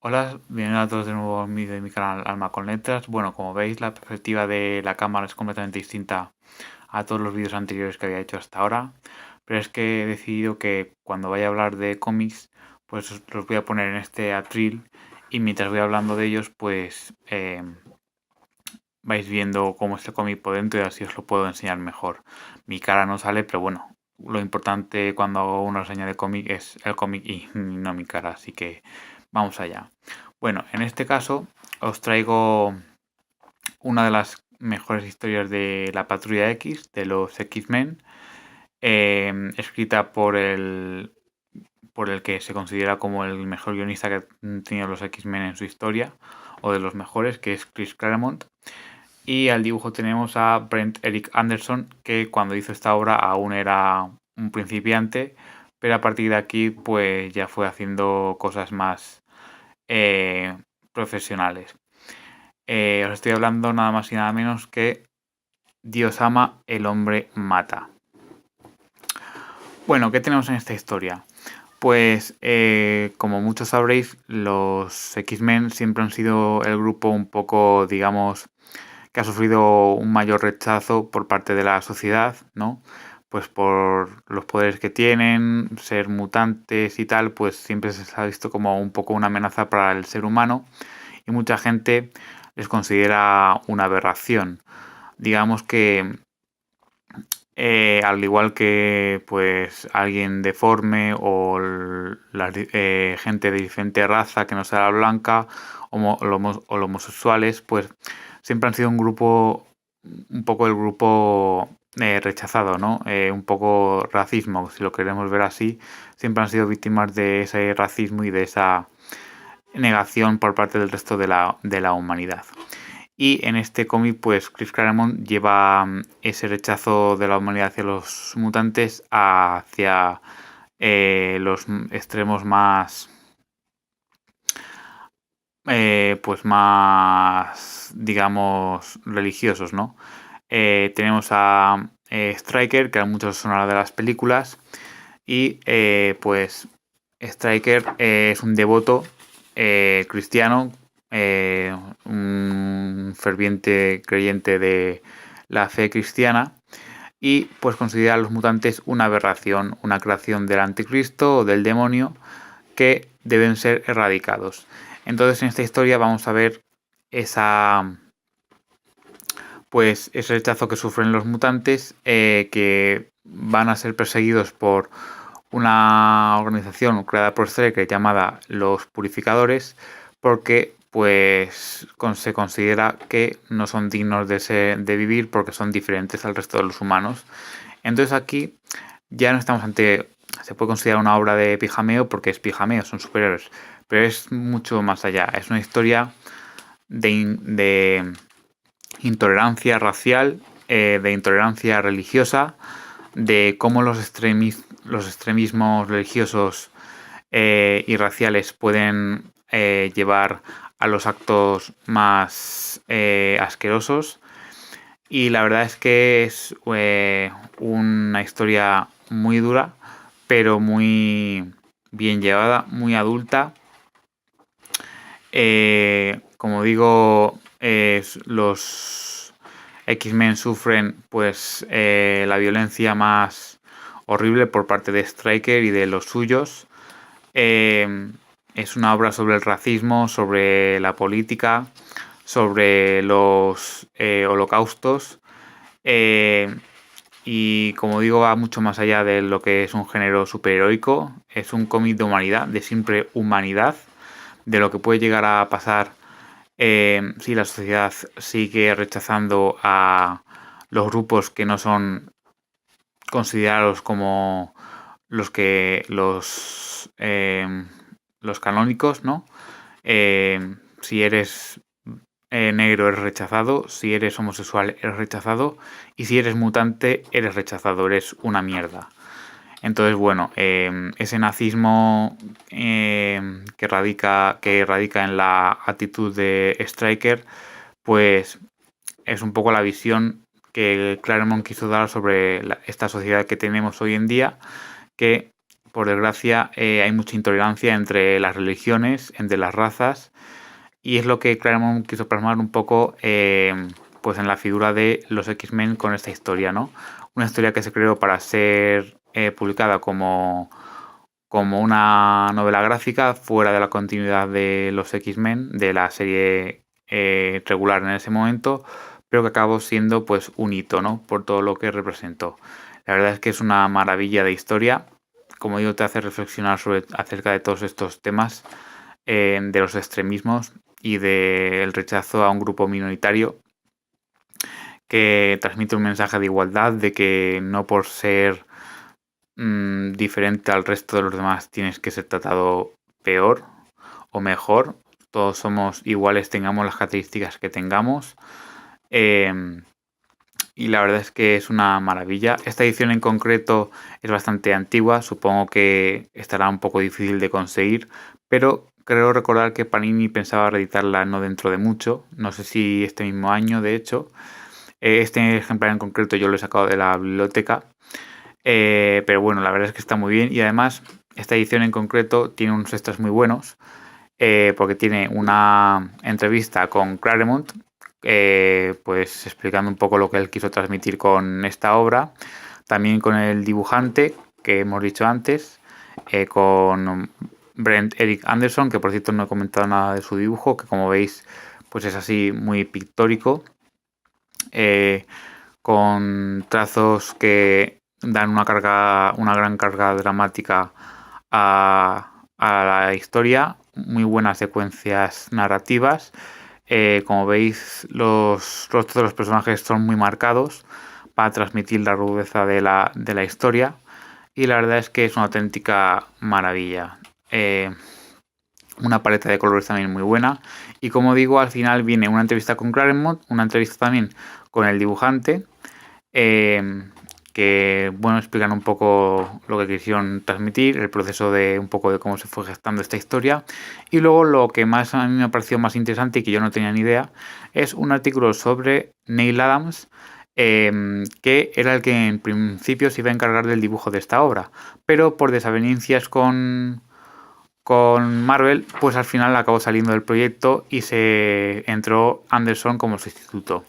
Hola, bienvenidos a todos de nuevo a de mi canal Alma con Letras. Bueno, como veis, la perspectiva de la cámara es completamente distinta a todos los vídeos anteriores que había hecho hasta ahora. Pero es que he decidido que cuando vaya a hablar de cómics, pues los voy a poner en este atril y mientras voy hablando de ellos, pues vais viendo cómo es el cómic por dentro y así os lo puedo enseñar mejor. Mi cara no sale, pero bueno, lo importante cuando hago una reseña de cómic es el cómic y no mi cara, así que vamos allá. Bueno, en este caso os traigo una de las mejores historias de la Patrulla X, de los X-Men, escrita por el que se considera como el mejor guionista que han tenido los X-Men en su historia, o de los mejores, que es Chris Claremont. Y al dibujo tenemos a Brent Eric Anderson, que cuando hizo esta obra aún era un principiante, pero a partir de aquí pues ya fue haciendo cosas más profesionales. Os estoy hablando nada más y nada menos que Dios ama, el hombre mata. Bueno, ¿qué tenemos en esta historia? Pues como muchos sabréis, los X-Men siempre han sido el grupo un poco, digamos, que ha sufrido un mayor rechazo por parte de la sociedad, ¿no? Pues por los poderes que tienen, ser mutantes y tal, pues siempre se ha visto como un poco una amenaza para el ser humano y mucha gente les considera una aberración. Digamos que al igual que pues alguien deforme o la gente de diferente raza que no sea la blanca o los homosexuales, pues siempre han sido un grupo, un poco el grupo rechazado, ¿no? Un poco racismo, si lo queremos ver así, siempre han sido víctimas de ese racismo y de esa negación por parte del resto de la humanidad. Y en este cómic, pues Chris Claremont lleva ese rechazo de la humanidad hacia los mutantes hacia los extremos más, pues más, digamos, religiosos, ¿no? Tenemos a Stryker, que a muchos sonará de las películas, y pues Stryker es un devoto cristiano, un ferviente creyente de la fe cristiana y pues considera a los mutantes una aberración, una creación del anticristo o del demonio que deben ser erradicados. Entonces en esta historia vamos a ver esa pues ese rechazo que sufren los mutantes que van a ser perseguidos por una organización creada por Stryker llamada los Purificadores porque pues se considera que no son dignos de vivir porque son diferentes al resto de los humanos. Entonces aquí ya no estamos ante, se puede considerar una obra de pijameo porque es pijameo, son superhéroes, pero es mucho más allá, es una historia de intolerancia racial, de intolerancia religiosa, de cómo los extremismos religiosos y raciales pueden llevar a los actos más asquerosos. Y la verdad es que es una historia muy dura, pero muy bien llevada, muy adulta. Como digo, los X-Men sufren pues la violencia más horrible por parte de Stryker y de los suyos. Es una obra sobre el racismo, sobre la política, sobre los holocaustos. Y como digo, va mucho más allá de lo que es un género superheroico. Es un cómic de humanidad, de simple humanidad, de lo que puede llegar a pasar si la sociedad sigue rechazando a los grupos que no son considerados como los canónicos, ¿no? Si eres negro eres rechazado, si eres homosexual eres rechazado y si eres mutante eres rechazado, eres una mierda. Entonces, bueno, ese nazismo que radica en la actitud de Stryker, pues es un poco la visión que Claremont quiso dar sobre esta sociedad que tenemos hoy en día, que por desgracia, hay mucha intolerancia entre las religiones, entre las razas, y es lo que Claremont quiso plasmar un poco pues en la figura de los X-Men con esta historia, ¿no? Una historia que se creó para ser publicada como una novela gráfica fuera de la continuidad de los X-Men, de la serie regular en ese momento, pero que acabó siendo pues un hito, ¿no? Por todo lo que representó. La verdad es que es una maravilla de historia. Como digo, te hace reflexionar acerca de todos estos temas, de los extremismos y del rechazo a un grupo minoritario que transmite un mensaje de igualdad, de que no por ser diferente al resto de los demás tienes que ser tratado peor o mejor. Todos somos iguales, tengamos las características que tengamos. Y la verdad es que es una maravilla. Esta edición en concreto es bastante antigua, supongo que estará un poco difícil de conseguir, pero creo recordar que Panini pensaba reeditarla no dentro de mucho, no sé si este mismo año, de hecho. Este ejemplar en concreto yo lo he sacado de la biblioteca, pero bueno, la verdad es que está muy bien y además esta edición en concreto tiene unos extras muy buenos, porque tiene una entrevista con Claremont, pues explicando un poco lo que él quiso transmitir con esta obra, también con el dibujante que hemos dicho antes, con Brent Eric Anderson, que por cierto no he comentado nada de su dibujo, que como veis pues es así muy pictórico, con trazos que dan una gran carga dramática a la historia, muy buenas secuencias narrativas. Como veis, los rostros de los personajes son muy marcados para transmitir la rudeza de la historia, y la verdad es que es una auténtica maravilla. Una paleta de colores también muy buena, y como digo, al final viene una entrevista con Claremont, una entrevista también con el dibujante, que bueno, explican un poco lo que quisieron transmitir, el proceso de un poco de cómo se fue gestando esta historia. Y luego lo que más a mí me ha parecido más interesante y que yo no tenía ni idea es un artículo sobre Neil Adams, que era el que en principio se iba a encargar del dibujo de esta obra, pero por desavenencias con Marvel, pues al final acabó saliendo del proyecto y se entró Anderson como sustituto.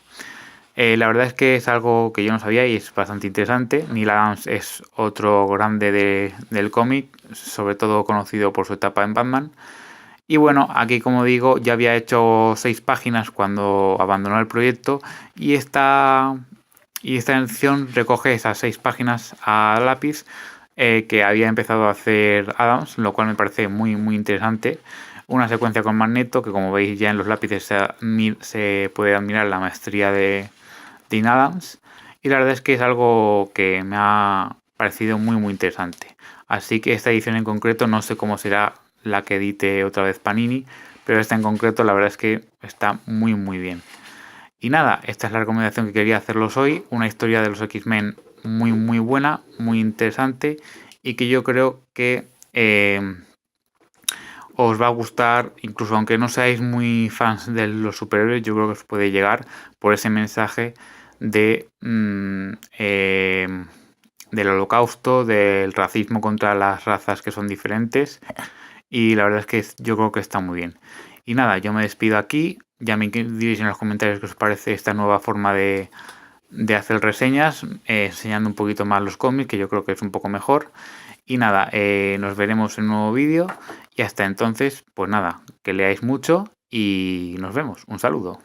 La verdad es que es algo que yo no sabía y es bastante interesante. Neil Adams es otro grande del cómic, sobre todo conocido por su etapa en Batman. Y bueno, aquí como digo, ya había hecho 6 páginas cuando abandonó el proyecto, y esta edición recoge esas 6 páginas a lápiz que había empezado a hacer Adams, lo cual me parece muy muy interesante. Una secuencia con Magneto que, como veis, ya en los lápices se puede admirar la maestría de Dean Adams, y la verdad es que es algo que me ha parecido muy muy interesante. Así que esta edición en concreto no sé cómo será la que edite otra vez Panini, pero esta en concreto la verdad es que está muy muy bien. Y nada, esta es la recomendación que quería hacerlos hoy, una historia de los X-Men muy muy buena, muy interesante, y que yo creo que os va a gustar, incluso aunque no seáis muy fans de los superhéroes. Yo creo que os puede llegar por ese mensaje del holocausto, del racismo contra las razas que son diferentes, y la verdad es que yo creo que está muy bien. Y nada, yo me despido aquí, ya me diréis en los comentarios qué os parece esta nueva forma de hacer reseñas, enseñando un poquito más los cómics, que yo creo que es un poco mejor. Y nada, nos veremos en un nuevo vídeo, y hasta entonces, pues nada, que leáis mucho y nos vemos. Un saludo.